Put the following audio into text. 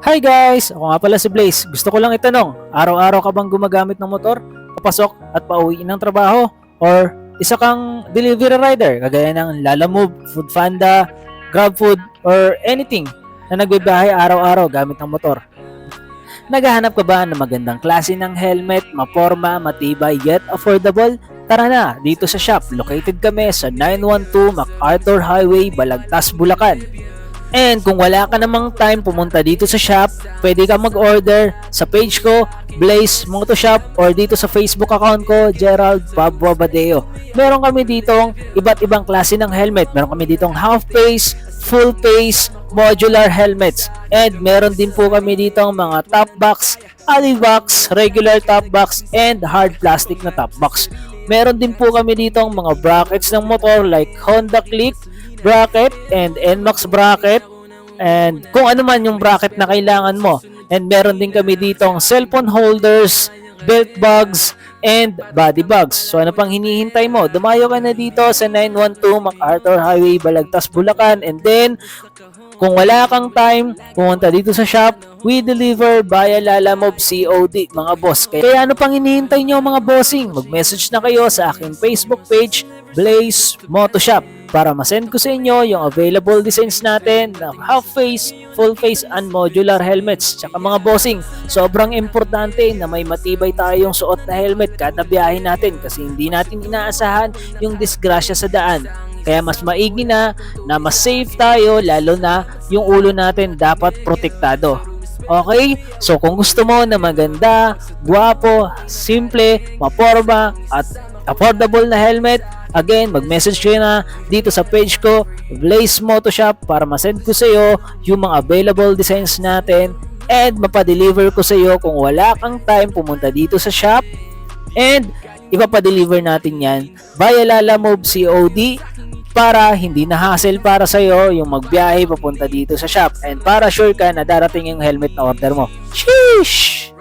Hi guys! Ako nga pala si Blaze. Gusto ko lang itanong, araw-araw ka bang gumagamit ng motor, papasok at pauwi ng trabaho? Or isa kang delivery rider, kagaya ng Lalamove, Foodpanda, GrabFood, or anything na nagbibiyahe araw-araw gamit ng motor? Naghahanap ka ba ng magandang klase ng helmet, maporma, matibay yet affordable? Tara na, dito sa shop. Located kami sa 912 MacArthur Highway, Balagtas, Bulacan. And kung wala ka namang time pumunta dito sa shop, pwede ka mag-order sa page ko, Blaze Moto Shop, or dito sa Facebook account ko, Gerald Pablo Badeo. Meron kami ditong iba't ibang klase ng helmet. Meron kami ditong half face, full face, modular helmets. And meron din po kami ditong mga top box, alley box, regular top box, and hard plastic na top box. Meron din po kami ditong mga brackets ng motor like Honda Click bracket and NMAX bracket, and kung ano man yung bracket na kailangan mo. And meron din kami ditong cellphone holders, belt bags, and body bags. So ano pang hinihintay mo? Dumayo ka na dito sa 912 MacArthur Highway, Balagtas, Bulacan. And then kung wala kang time, pumunta dito sa shop, we deliver via Lalamove COD, mga boss. Kaya ano pang hinihintay nyo, mga bossing? Mag-message na kayo sa aking Facebook page, Blaze Moto Shop, para masend ko sa inyo yung available designs natin ng half face, full face, and modular helmets. Tsaka mga bossing, sobrang importante na may matibay tayong suot na helmet kada biyahe natin, kasi hindi natin inaasahan yung disgrasya sa daan. Kaya mas maigi na mas safe tayo, lalo na yung ulo natin dapat protektado. Okay? So kung gusto mo na maganda, guwapo, simple, maporma, at affordable na helmet, again, mag-message kayo na dito sa page ko, Blaze Moto Shop, para masend ko sa iyo yung mga available designs natin and mapadeliver ko sa iyo kung wala kang time pumunta dito sa shop. And ipapadeliver natin yan via Lalamove COD, para hindi na hassle para sa iyo yung magbiyahe papunta dito sa shop, and para sure ka na darating yung helmet na order mo. Sheesh!